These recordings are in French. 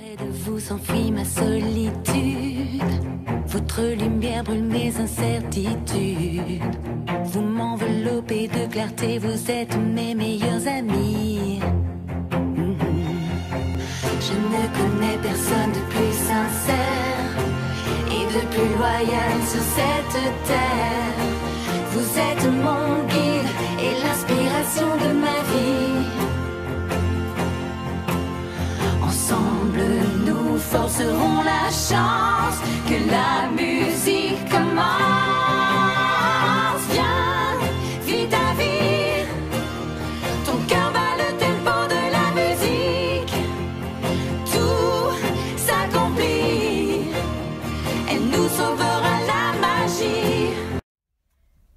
Près de vous s'enfuit ma solitude. Votre lumière brûle mes incertitudes. Vous m'enveloppez de clarté, vous êtes mes meilleurs amis. Je ne connais personne de plus sincère et de plus loyal sur cette terre. Vous êtes mon guide et l'inspiration de ma vie. Ensemble, nous forcerons la chance que la musique commence. Viens, vis ta vie. Ton cœur bat le tempo de la musique. Tout s'accomplit. Elle nous sauvera la magie.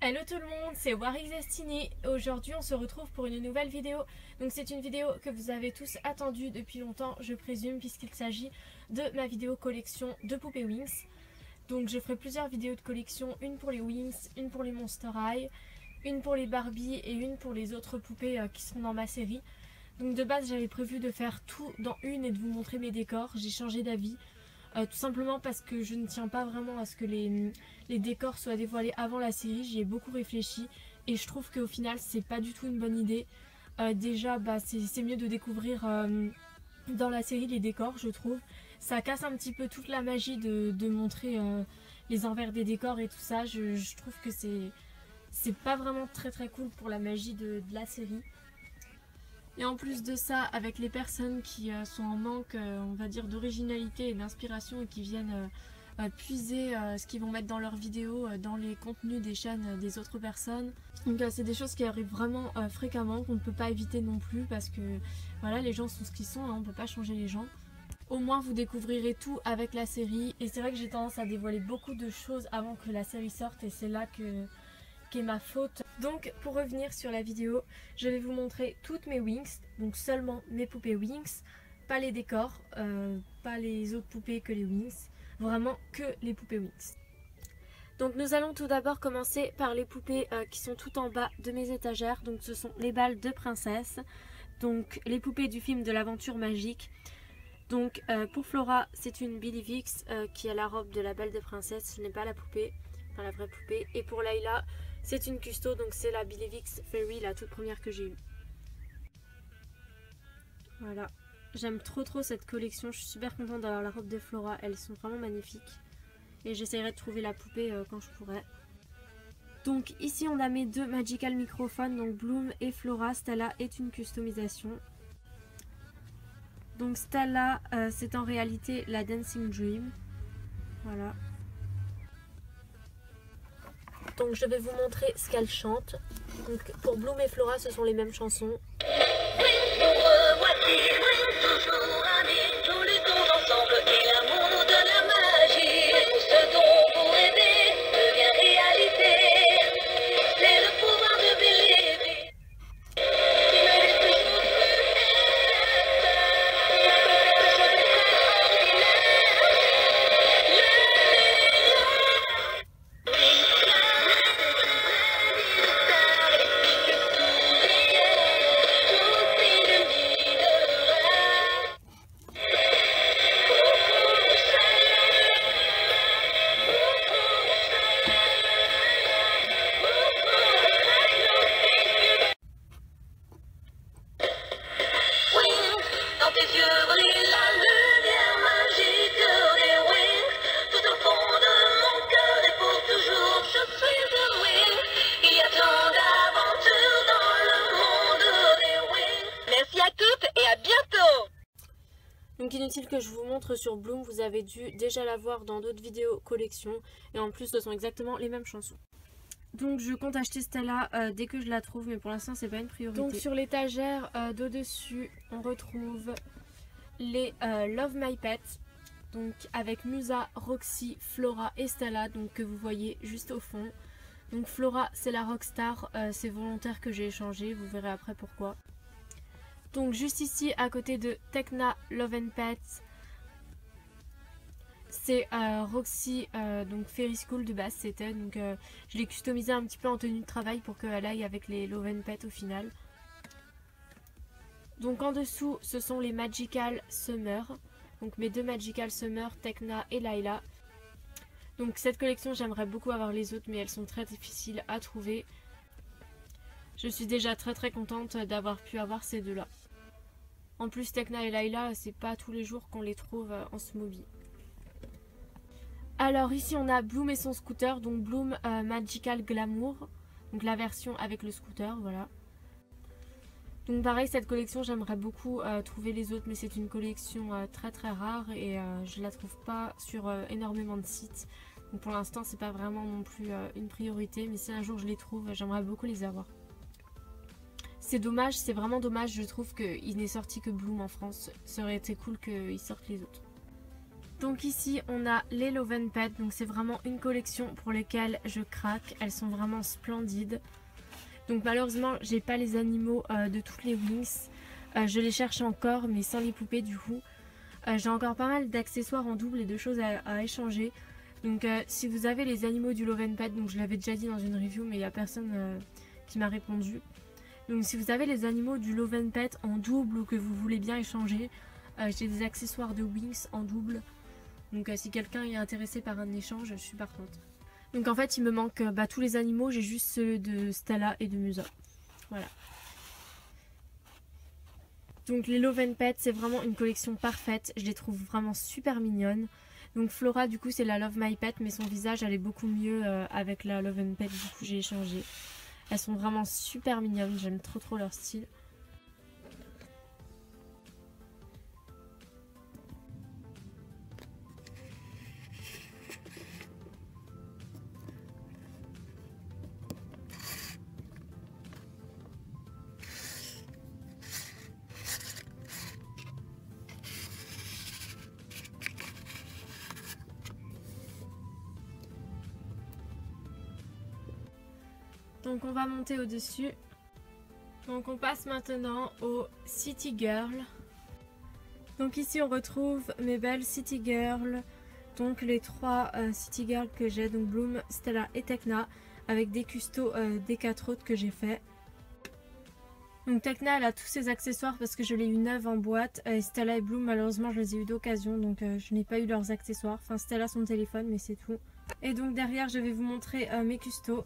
Hello tout le monde, c'est Warwick Destiny. Aujourd'hui on se retrouve pour une nouvelle vidéo. Donc c'est une vidéo que vous avez tous attendue depuis longtemps, je présume, puisqu'il s'agit de ma vidéo collection de poupées Winx. Donc je ferai plusieurs vidéos de collection, une pour les Winx, une pour les Monster High, une pour les Barbie et une pour les autres poupées qui seront dans ma série. Donc de base j'avais prévu de faire tout dans une et de vous montrer mes décors. J'ai changé d'avis. Tout simplement parce que je ne tiens pas vraiment à ce que les décors soient dévoilés avant la série. J'y ai beaucoup réfléchi et je trouve qu'au final c'est pas du tout une bonne idée. Déjà c'est mieux de découvrir dans la série les décors, je trouve. Ça casse un petit peu toute la magie de montrer les envers des décors et tout ça. Je trouve que c'est pas vraiment très cool pour la magie de la série. Et en plus de ça, avec les personnes qui sont en manque, on va dire, d'originalité et d'inspiration et qui viennent puiser ce qu'ils vont mettre dans leurs vidéos, dans les contenus des chaînes des autres personnes. Donc c'est des choses qui arrivent vraiment fréquemment, qu'on ne peut pas éviter non plus parce que voilà, les gens sont ce qu'ils sont, hein, on ne peut pas changer les gens. Au moins vous découvrirez tout avec la série et c'est vrai que j'ai tendance à dévoiler beaucoup de choses avant que la série sorte et c'est là qu'est ma faute. Donc pour revenir sur la vidéo, je vais vous montrer toutes mes Winx, donc seulement mes poupées Winx, pas les décors, pas les autres poupées que les Winx, vraiment que les poupées Winx. Donc nous allons tout d'abord commencer par les poupées qui sont tout en bas de mes étagères, donc ce sont les balles de princesse, donc les poupées du film de l'aventure magique. Donc pour Flora c'est une Billy Vix qui a la robe de la balle de princesse, ce n'est pas la poupée, enfin la vraie poupée, et pour Layla c'est une custo, donc c'est la Billy Vix Fairy, la toute première que j'ai eue. Voilà, j'aime trop cette collection, je suis super contente d'avoir la robe de Flora, elles sont vraiment magnifiques. Et j'essaierai de trouver la poupée quand je pourrai. Donc ici on a mes deux Magical Microphones, donc Bloom et Flora. Stella est une customisation. Donc Stella c'est en réalité la Dancing Dream. Voilà. Donc je vais vous montrer ce qu'elle chante. Donc pour Bloom et Flora ce sont les mêmes chansons. Toujours amis, nous luttons ensemble et l'amour nous donne la magie. Tout ce dont vous rêvez devient réalité. C'est le pouvoir de Billy. Donc inutile que je vous montre sur Bloom, vous avez dû déjà la voir dans d'autres vidéos collection. Et en plus ce sont exactement les mêmes chansons. Donc je compte acheter Stella dès que je la trouve, mais pour l'instant c'est pas une priorité. Donc sur l'étagère d'au-dessus on retrouve les Love My Pet. Donc avec Musa, Roxy, Flora et Stella, donc que vous voyez juste au fond. Donc Flora c'est la rockstar, c'est volontaire que j'ai échangé, vous verrez après pourquoi. Donc juste ici à côté de Tekna Love and Pets, c'est Roxy, donc Fairy School de base c'était, donc je l'ai customisé un petit peu en tenue de travail pour qu'elle aille avec les Love and Pets au final. Donc en dessous ce sont les Magical Summer, Donc mes deux Magical Summer, Tekna et Layla. Donc cette collection, j'aimerais beaucoup avoir les autres, mais elles sont très difficiles à trouver. Je suis déjà très contente d'avoir pu avoir ces deux là. En plus Tekna et Layla, c'est pas tous les jours qu'on les trouve en Smoby. Alors ici on a Bloom et son scooter, donc Bloom Magical Glamour, donc la version avec le scooter, voilà. Donc pareil, cette collection j'aimerais beaucoup trouver les autres, mais c'est une collection très rare et je la trouve pas sur énormément de sites. Donc pour l'instant c'est pas vraiment non plus une priorité, mais si un jour je les trouve, j'aimerais beaucoup les avoir. C'est dommage, c'est vraiment dommage, je trouve qu'il n'est sorti que Bloom en France. Ça aurait été cool qu'ils sortent les autres. Donc ici on a les Love & Pet, donc c'est vraiment une collection pour lesquelles je craque, elles sont vraiment splendides. Donc malheureusement j'ai pas les animaux de toutes les Winx, je les cherche encore mais sans les poupées du coup. J'ai encore pas mal d'accessoires en double et de choses à échanger. Donc si vous avez les animaux du Love & Pet, donc je l'avais déjà dit dans une review mais il n'y a personne qui m'a répondu. Donc si vous avez les animaux du Love & Pet en double ou que vous voulez bien échanger, j'ai des accessoires de Winx en double. Donc si quelqu'un est intéressé par un échange, je suis partante. Donc en fait il me manque tous les animaux, j'ai juste ceux de Stella et de Musa. Voilà. Donc les Love & Pet, c'est vraiment une collection parfaite, je les trouve vraiment super mignonnes. Donc Flora du coup c'est la Love My Pet, mais son visage elle est beaucoup mieux avec la Love & Pet, du coup j'ai échangé. Elles sont vraiment super mignonnes, j'aime trop leur style. Donc on va monter au-dessus. Donc on passe maintenant au City Girl. Donc ici on retrouve mes belles City Girl. Donc les trois City Girl que j'ai, donc Bloom, Stella et Tekna, avec des custos des 4 autres que j'ai fait. Donc Tekna elle a tous ses accessoires parce que je l'ai eu neuve en boîte. Et Stella et Bloom malheureusement je les ai eu d'occasion, donc je n'ai pas eu leurs accessoires. Enfin Stella son téléphone mais c'est tout. Et donc derrière je vais vous montrer mes custos.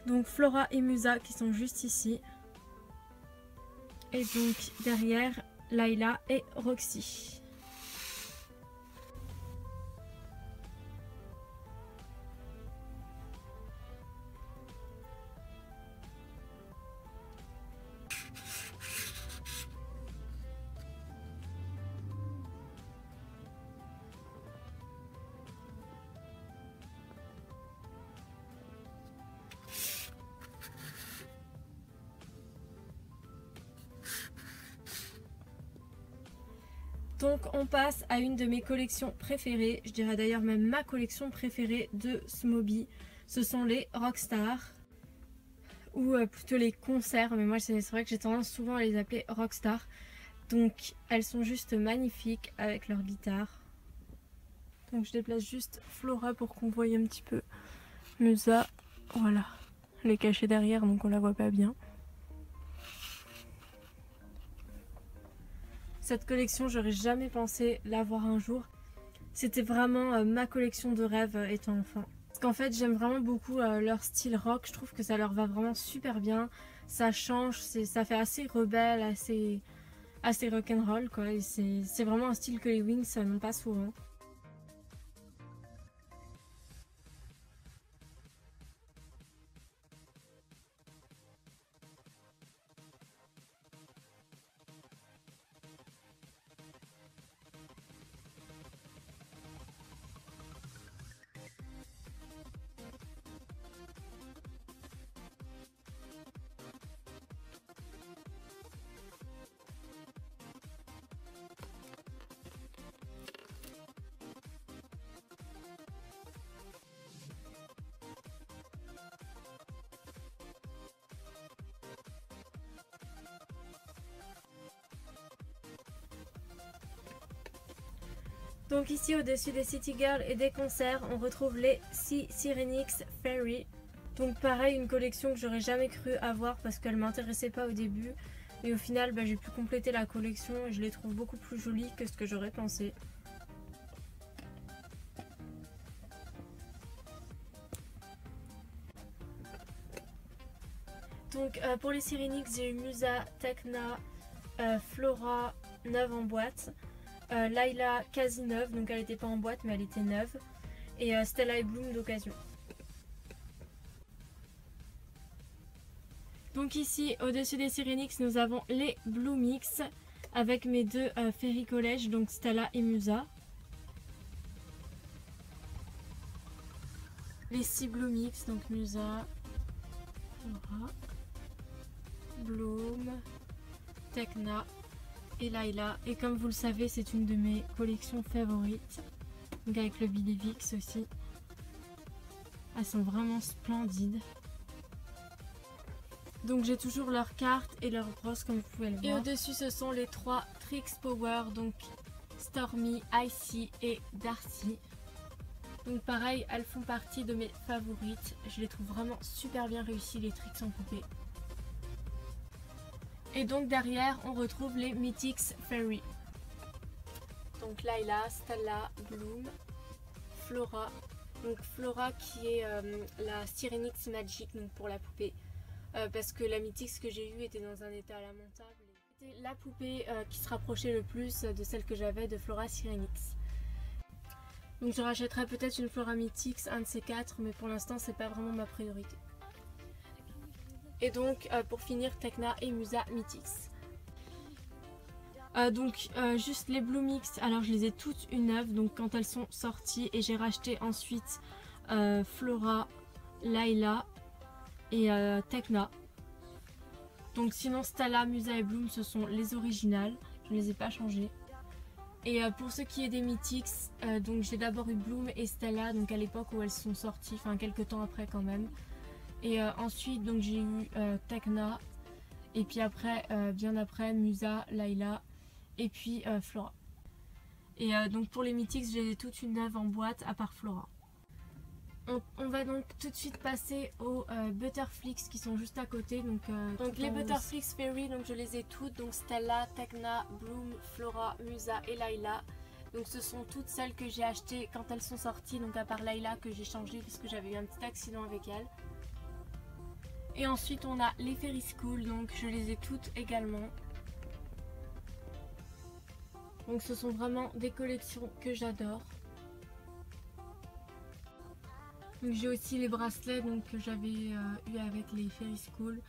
Donc Flora et Musa qui sont juste ici. Et donc derrière Layla et Roxy. Donc on passe à une de mes collections préférées, je dirais d'ailleurs même ma collection préférée de Smoby. Ce sont les Rockstar, ou plutôt les concerts, mais moi c'est vrai que j'ai tendance souvent à les appeler Rockstar. Donc elles sont juste magnifiques avec leur guitare. Donc je déplace juste Flora pour qu'on voie un petit peu Musa. Voilà, elle est cachée derrière donc on la voit pas bien. Cette collection, j'aurais jamais pensé l'avoir un jour. C'était vraiment ma collection de rêve étant enfant. Parce qu'en fait, j'aime vraiment beaucoup leur style rock. Je trouve que ça leur va vraiment super bien. Ça change, ça fait assez rebelle, assez rock'n'roll quoi. C'est vraiment un style que les Winx n'ont pas souvent. Donc ici au-dessus des City Girls et des concerts, on retrouve les Sirenix Fairy. Donc pareil, une collection que j'aurais jamais cru avoir parce qu'elle m'intéressait pas au début. Et au final, j'ai pu compléter la collection et je les trouve beaucoup plus jolies que ce que j'aurais pensé. Donc pour les Syrinix, j'ai eu Musa, Tecna, Flora neuve en boîte, Layla quasi neuve, donc elle n'était pas en boîte mais elle était neuve, et Stella et Bloom d'occasion. Donc ici au-dessus des Syrinix nous avons les Bloomix avec mes deux Fairy College, donc Stella et Musa. Les 6 Bloomix, donc Musa, Flora, Bloom, Tecna et Layla. Et comme vous le savez, c'est une de mes collections favorites. Donc avec le Bidivix aussi. Elles sont vraiment splendides. Donc j'ai toujours leurs cartes et leurs brosses comme vous pouvez le voir. Et au-dessus ce sont les 3 Trix Power, donc Stormy, Icy et Darcy. Donc pareil, elles font partie de mes favorites. Je les trouve vraiment super bien réussies, les Trix en poupée. Et donc derrière, on retrouve les Mythix Fairy. Donc Layla, Stella, Bloom, Flora. Donc Flora qui est la Syrinix Magic, donc pour la poupée. Parce que la Mythix que j'ai eue était dans un état lamentable. C'était la poupée qui se rapprochait le plus de celle que j'avais de Flora Syrinix. Donc je rachèterai peut-être une Flora Mythix, un de ces 4, mais pour l'instant c'est pas vraiment ma priorité. Et donc pour finir, Tecna et Musa Mythix. Juste les Bloomix, alors je les ai toutes une neuve donc quand elles sont sorties, et j'ai racheté ensuite Flora, Layla et Tecna. Donc sinon Stella, Musa et Bloom ce sont les originales, je ne les ai pas changées. Et pour ce qui est des Mythix, donc j'ai d'abord eu Bloom et Stella, donc à l'époque où elles sont sorties, enfin quelques temps après quand même. Et ensuite donc j'ai eu Tecna, et puis après, bien après, Musa, Layla, et puis Flora. Et donc pour les Mythix, j'ai toutes une neuve en boîte à part Flora. On va donc tout de suite passer aux Butterflix qui sont juste à côté. Donc les Butterflix Fairy, donc je les ai toutes, donc Stella, Tecna, Bloom, Flora, Musa et Layla. Donc ce sont toutes celles que j'ai achetées quand elles sont sorties, donc à part Layla que j'ai changé puisque j'avais eu un petit accident avec elle. Et ensuite on a les Fairy School, donc je les ai toutes également. Donc ce sont vraiment des collections que j'adore. J'ai aussi les bracelets donc, que j'avais eu avec les Fairy School.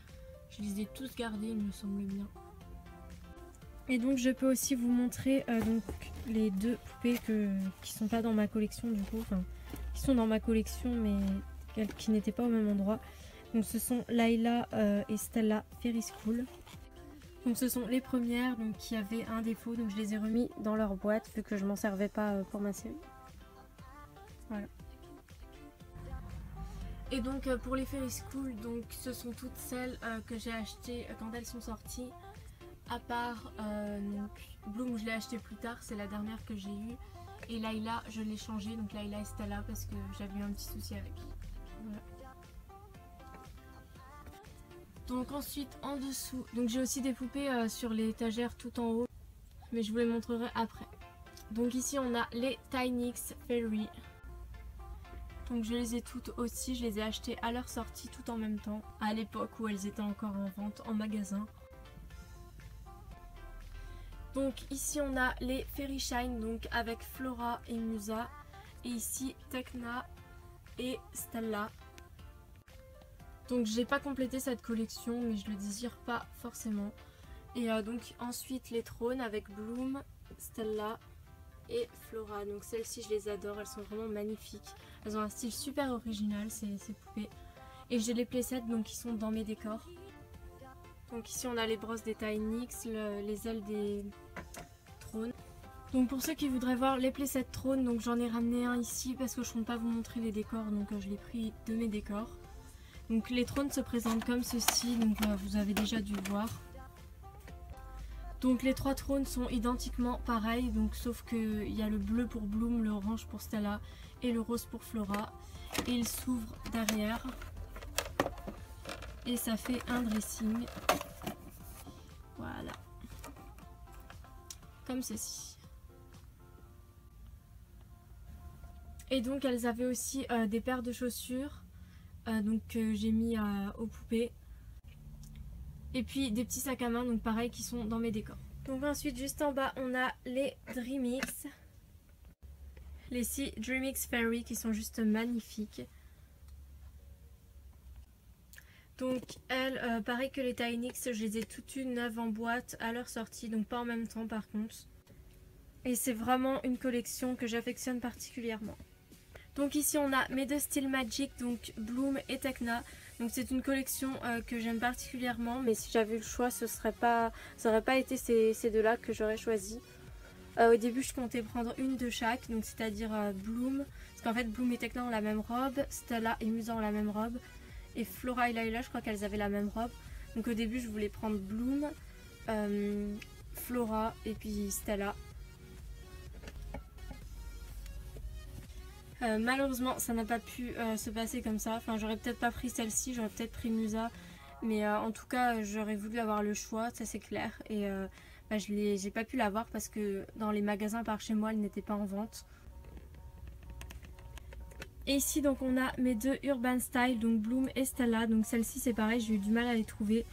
Je les ai tous gardés, il me semble bien. Et donc je peux aussi vous montrer donc, les deux poupées qui sont pas dans ma collection du coup. Enfin, qui sont dans ma collection mais qui n'étaient pas au même endroit. Donc ce sont Layla et Stella Fairy School. Donc ce sont les premières donc, qui avaient un défaut. Donc je les ai remis dans leur boîte vu que je m'en servais pas pour ma série. Voilà. Et donc pour les Fairy School, donc ce sont toutes celles que j'ai achetées quand elles sont sorties. À part Bloom, je l'ai acheté plus tard, c'est la dernière que j'ai eue. Et Layla, je l'ai changée, donc Layla et Stella parce que j'avais eu un petit souci avec. Voilà. Donc ensuite en dessous, donc j'ai aussi des poupées sur les étagères tout en haut, mais je vous les montrerai après. Donc ici on a les Tinix Fairy. Donc je les ai toutes aussi, je les ai achetées à leur sortie tout en même temps, à l'époque où elles étaient encore en vente en magasin. Donc ici on a les Fairy Shine, donc avec Flora et Musa, et ici Tecna et Stella. Donc j'ai pas complété cette collection mais je le désire pas forcément. Et donc ensuite les trônes avec Bloom, Stella et Flora. Donc celles-ci je les adore, elles sont vraiment magnifiques. Elles ont un style super original ces poupées. Et j'ai les playsets donc qui sont dans mes décors. Donc ici on a les brosses des Tinix, les ailes des trônes. Donc pour ceux qui voudraient voir les playsets trônes, donc j'en ai ramené un ici parce que je ne compte pas vous montrer les décors, donc je l'ai pris de mes décors. Donc les trônes se présentent comme ceci, donc vous avez déjà dû voir. Donc les 3 trônes sont identiquement pareils, donc sauf qu'il y a le bleu pour Bloom, le orange pour Stella et le rose pour Flora. Et ils s'ouvrent derrière. Et ça fait un dressing. Voilà. Comme ceci. Et donc elles avaient aussi des paires de chaussures. Donc j'ai mis aux poupées. Et puis des petits sacs à main, donc pareil, qui sont dans mes décors. Donc ensuite, juste en bas, on a les Dreamix. Les 6 Dreamix Fairy qui sont juste magnifiques. Donc elles, pareil que les Tinix, je les ai toutes une neuves en boîte à leur sortie, donc pas en même temps par contre. Et c'est vraiment une collection que j'affectionne particulièrement. Donc ici on a mes deux styles Magic, donc Bloom et Tekna. Donc c'est une collection que j'aime particulièrement, mais si j'avais eu le choix, ça aurait pas été ces deux-là que j'aurais choisi. Au début je comptais prendre une de chaque, donc c'est-à-dire Bloom, parce qu'en fait Bloom et Tekna ont la même robe, Stella et Musa ont la même robe, et Flora et Layla je crois qu'elles avaient la même robe. Donc au début je voulais prendre Bloom, Flora et puis Stella. Malheureusement ça n'a pas pu se passer comme ça, enfin j'aurais peut-être pas pris celle-ci, j'aurais peut-être pris Musa, mais en tout cas j'aurais voulu avoir le choix, ça c'est clair, et j'ai pas pu l'avoir parce que dans les magasins par chez moi elle n'était pas en vente. Et ici donc on a mes deux Urban Style, donc Bloom et Stella, donc celle-ci c'est pareil, j'ai eu du mal à les trouver,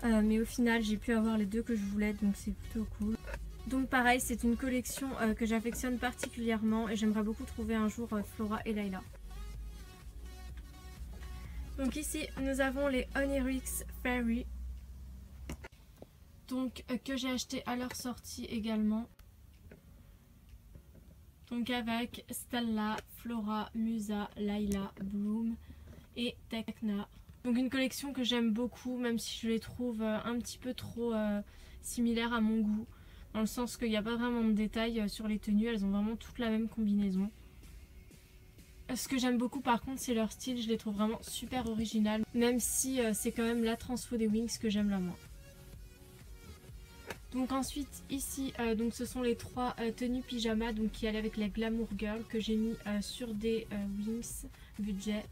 mais au final j'ai pu avoir les deux que je voulais, donc c'est plutôt cool. Donc pareil, c'est une collection que j'affectionne particulièrement et j'aimerais beaucoup trouver un jour Flora et Layla. Donc ici nous avons les Onyx Fairy, donc que j'ai acheté à leur sortie également. Donc avec Stella, Flora, Musa, Layla, Bloom et Tekna. Donc une collection que j'aime beaucoup, même si je les trouve un petit peu trop similaires à mon goût. Dans le sens qu'il n'y a pas vraiment de détails sur les tenues, elles ont vraiment toutes la même combinaison. Ce que j'aime beaucoup par contre c'est leur style, je les trouve vraiment super originales. Même si c'est quand même la transfo des Wings que j'aime la moins. Donc ensuite ici donc ce sont les 3 tenues pyjama donc qui allaient avec la Glamour Girl que j'ai mis sur des Wings budget.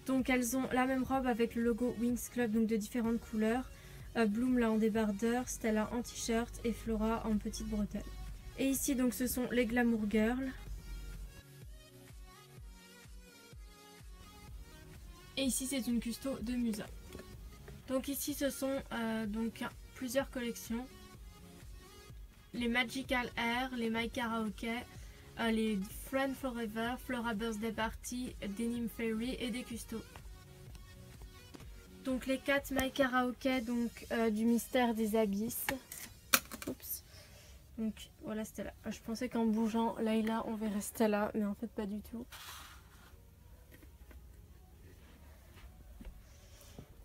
Donc elles ont la même robe avec le logo Wings Club, donc de différentes couleurs. Bloom là en débardeur, Stella en t-shirt et Flora en petite bretelle. Et ici donc ce sont les Glamour Girls. Et ici c'est une custo de Musa. Donc ici ce sont donc plusieurs collections. Les Magical Air, les My Karaoke, les Friend Forever, Flora Birthday Party, Denim Fairy et des custos. Donc les 4 My Karaoke donc du mystère des abysses. Oups. Donc voilà Stella. Je pensais qu'en bougeant Layla on verrait Stella, mais en fait pas du tout.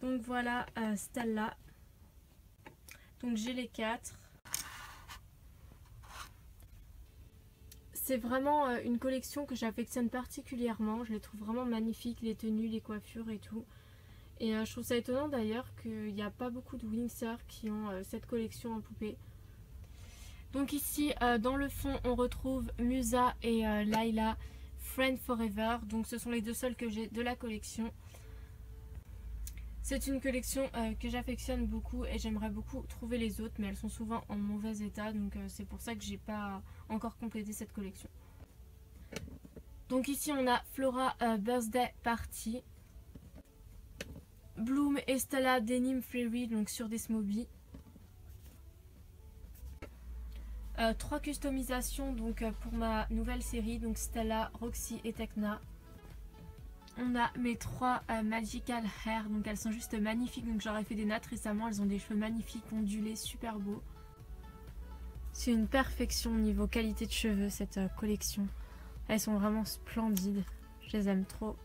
Donc voilà Stella. Donc j'ai les 4. C'est vraiment une collection que j'affectionne particulièrement. Je les trouve vraiment magnifiques, les tenues, les coiffures et tout. Et je trouve ça étonnant d'ailleurs qu'il n'y a pas beaucoup de Wingsters qui ont cette collection en poupée. Donc ici dans le fond on retrouve Musa et Layla Friend Forever. Donc ce sont les deux seuls que j'ai de la collection. C'est une collection que j'affectionne beaucoup et j'aimerais beaucoup trouver les autres, mais elles sont souvent en mauvais état, donc c'est pour ça que j'ai pas encore complété cette collection. Donc ici on a Flora Birthday Party, Bloom et Stella Denim Fairy donc sur des Smoby. 3 customisations donc pour ma nouvelle série, donc Stella, Roxy et Tekna. On a mes 3 Magical Hair, donc elles sont juste magnifiques, donc j'aurais fait des nattes récemment, elles ont des cheveux magnifiques, ondulés, super beaux. C'est une perfection niveau qualité de cheveux cette collection. Elles sont vraiment splendides, je les aime trop.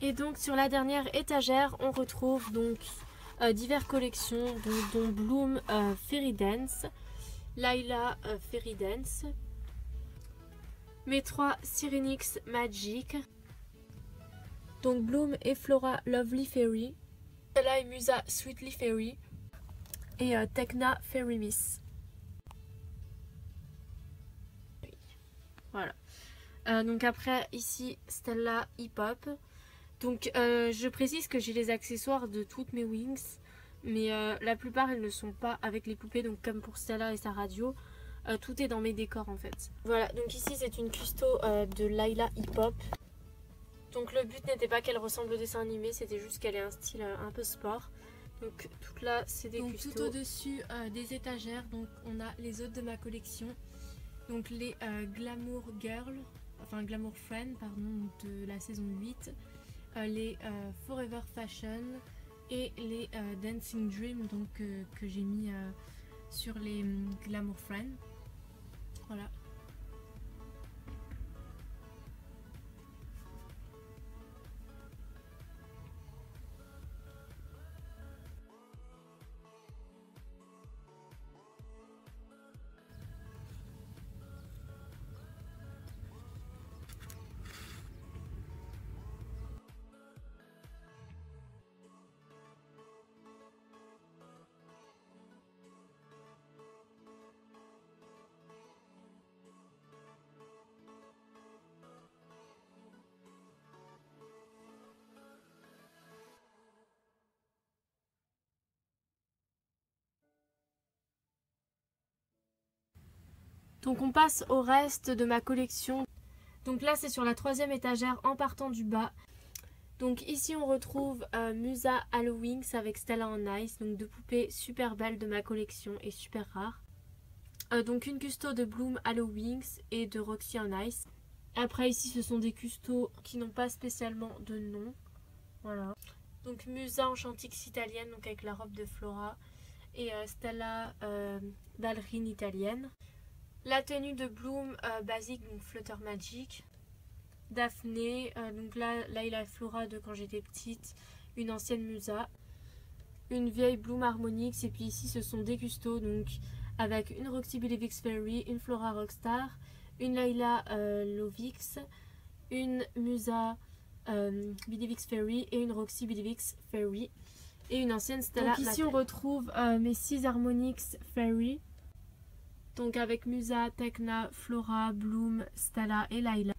Et donc sur la dernière étagère on retrouve donc diverses collections dont Bloom Fairy Dance, Layla Fairy Dance, mes 3 Syrinx Magic, donc Bloom et Flora Lovely Fairy, Stella et Musa Sweetly Fairy et Tekna Fairy Miss. Voilà. Donc après ici Stella Hip Hop. Donc je précise que j'ai les accessoires de toutes mes Wings. Mais la plupart elles ne sont pas avec les poupées, donc comme pour Stella et sa radio, tout est dans mes décors en fait. Voilà, donc ici c'est une custo de Layla Hip Hop. Donc le but n'était pas qu'elle ressemble au dessin animé, c'était juste qu'elle ait un style un peu sport. Donc tout là c'est des custos. Tout au-dessus des étagères, donc on a les autres de ma collection. Donc les Glamour Girl, enfin Glamour Friend pardon, de la saison 8. Les Forever Fashion et les Dancing Dream, donc que j'ai mis sur les Glamour Friend. Voilà. Donc on passe au reste de ma collection. Donc là c'est sur la 3e étagère en partant du bas. Donc ici on retrouve Musa Halloween avec Stella en Ice. Donc 2 poupées super belles de ma collection et super rares. Donc une custo de Bloom Halloween et de Roxy en Ice. Après ici ce sont des custos qui n'ont pas spécialement de nom. Voilà. Donc Musa en Chantix italienne, donc avec la robe de Flora. Et Stella ballerine italienne. La tenue de Bloom basique, donc Flutter Magic. Daphné, donc là il a Flora de quand j'étais petite. Une ancienne Musa. Une vieille Bloom Harmonix. Et puis ici ce sont des custos, donc avec une Roxy Bidivix Fairy, une Flora Rockstar, une Layla Lovix, une Musa Bidivix Fairy et une Roxy Bidivix Fairy. Et une ancienne Stella. Donc ici on retrouve mes 6 Harmonix Fairy. Donc avec Musa, Tekna, Flora, Bloom, Stella et Layla.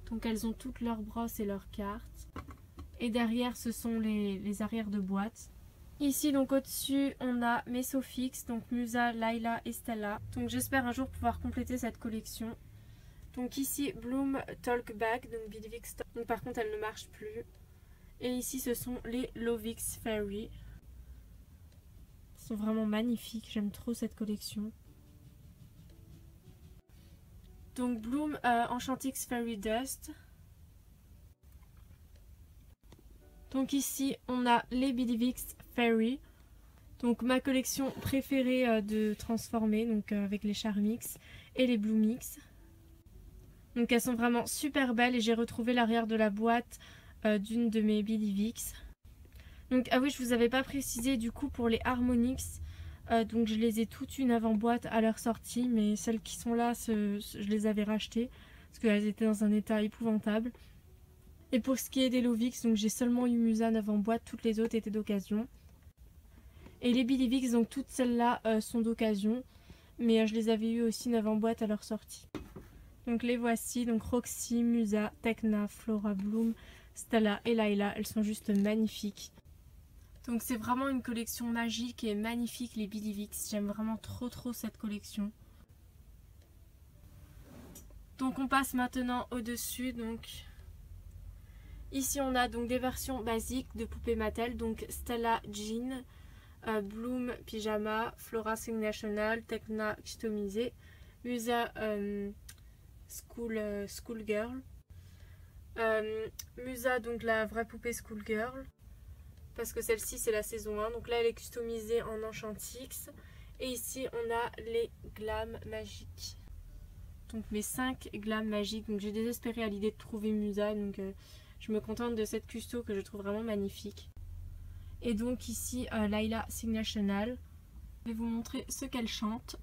Donc elles ont toutes leurs brosses et leurs cartes. Et derrière ce sont les arrières de boîte. Ici donc au-dessus on a mes Sofix, donc Musa, Layla et Stella. Donc j'espère un jour pouvoir compléter cette collection. Donc ici Bloom Talk Back, donc Bidivix. Donc par contre elle ne marche plus. Et ici ce sont les Lovix Fairy. Ils sont vraiment magnifiques, j'aime trop cette collection. Donc Bloom Enchantix Fairy Dust. Donc ici on a les Bidivix Fairy. Donc ma collection préférée de transformer, donc avec les Charmix et les Bloomix. Donc elles sont vraiment super belles et j'ai retrouvé l'arrière de la boîte d'une de mes Bidivix. Donc ah oui, je vous avais pas précisé du coup pour les Harmonix. Donc je les ai toutes une avant boîte à leur sortie, mais celles qui sont là, je les avais rachetées parce qu'elles étaient dans un état épouvantable. Et pour ce qui est des Lovix, donc j'ai seulement eu Musa avant boîte, toutes les autres étaient d'occasion. Et les Bidivix, donc toutes celles-là sont d'occasion, mais je les avais eu aussi avant boîte à leur sortie. Donc les voici, donc Roxy, Musa, Tekna, Flora, Bloom, Stella et Layla, elles sont juste magnifiques. Donc c'est vraiment une collection magique et magnifique les Bidivix, j'aime vraiment trop cette collection. Donc on passe maintenant au-dessus, donc ici on a donc des versions basiques de poupées Mattel, donc Stella Jean, Bloom Pyjama, Flora Signational, Tekna customisée, Musa School Girl, Musa donc la vraie poupée School Girl. Parce que celle-ci c'est la saison 1, donc là elle est customisée en Enchantix. Et ici on a les Glam Magiques. Donc mes 5 Glam Magiques, donc j'ai désespéré à l'idée de trouver Musa, donc je me contente de cette custo que je trouve vraiment magnifique. Et donc ici Layla Signational. Je vais vous montrer ce qu'elle chante.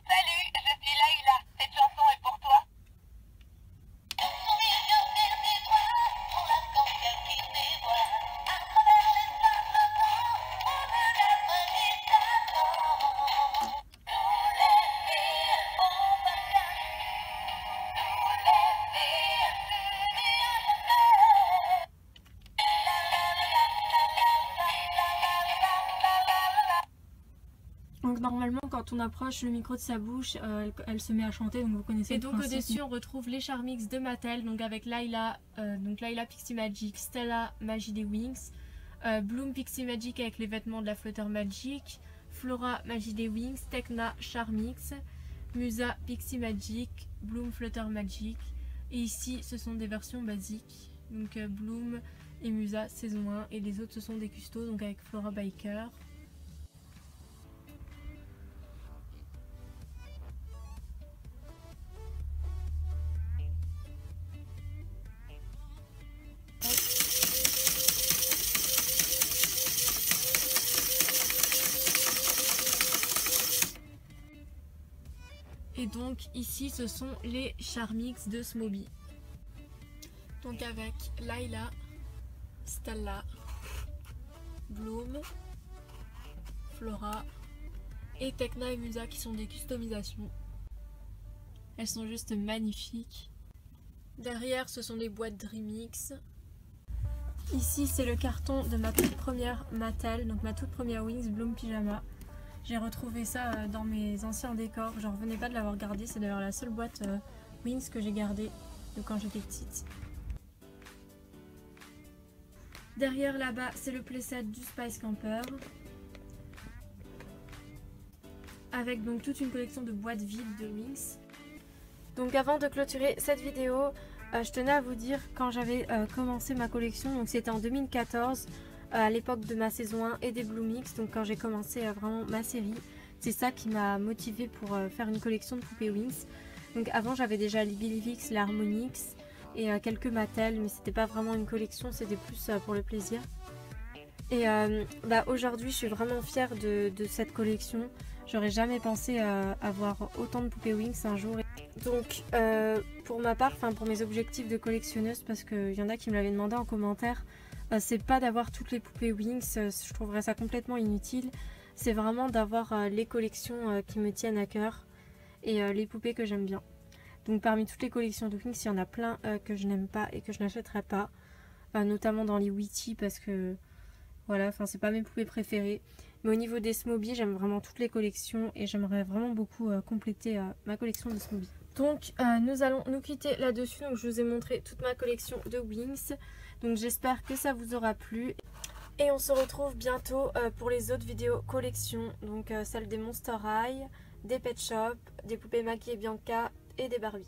Salut, je suis Layla, cette chanson est pour toi. quand on approche le micro de sa bouche, elle se met à chanter, donc vous connaissez. Et donc au-dessus on retrouve les Charmix de Mattel, donc avec Layla, Layla Pixie Magic, Stella Magie des Wings, Bloom Pixie Magic avec les vêtements de la Flutter Magic, Flora Magie des Wings, Tekna Charmix, Musa Pixie Magic, Bloom Flutter Magic. Et ici ce sont des versions basiques, donc Bloom et Musa saison 1, et les autres ce sont des custos, donc avec Flora Biker. Et donc ici ce sont les Charmix de Smoby. Donc avec Layla, Stella, Bloom, Flora et Tekna et Musa qui sont des customisations. Elles sont juste magnifiques. Derrière ce sont des boîtes Dreamix. Ici c'est le carton de ma toute première Mattel, donc ma toute première Wings Bloom Pyjama. J'ai retrouvé ça dans mes anciens décors, j'en revenais pas de l'avoir gardé, c'est d'ailleurs la seule boîte Wings que j'ai gardée de quand j'étais petite. Derrière là-bas c'est le playset du Spice Camper, avec donc toute une collection de boîtes vides de Wings. Donc avant de clôturer cette vidéo, je tenais à vous dire quand j'avais commencé ma collection, donc c'était en 2014, à l'époque de ma saison 1 et des Bloomix, donc quand j'ai commencé vraiment ma série. C'est ça qui m'a motivée pour faire une collection de poupées Wings. Donc avant j'avais déjà les Billivix, les Harmonix et quelques Mattel, mais c'était pas vraiment une collection, c'était plus pour le plaisir. Et aujourd'hui je suis vraiment fière de cette collection. J'aurais jamais pensé avoir autant de poupées Wings un jour. Donc pour ma part, pour mes objectifs de collectionneuse, parce qu'il y en a qui me l'avaient demandé en commentaire, c'est pas d'avoir toutes les poupées Wings, je trouverais ça complètement inutile. C'est vraiment d'avoir les collections qui me tiennent à cœur et les poupées que j'aime bien. Donc parmi toutes les collections de Wings, il y en a plein que je n'aime pas et que je n'achèterai pas. Notamment dans les Witty parce que voilà, c'est pas mes poupées préférées. Mais au niveau des Smoby, j'aime vraiment toutes les collections et j'aimerais vraiment beaucoup compléter ma collection de Smoby. Donc nous allons nous quitter là-dessus. Donc je vous ai montré toute ma collection de Wings. Donc j'espère que ça vous aura plu. Et on se retrouve bientôt pour les autres vidéos collections. Donc celle des Monster High, des Pet Shop, des poupées Maki et Bianca et des Barbie.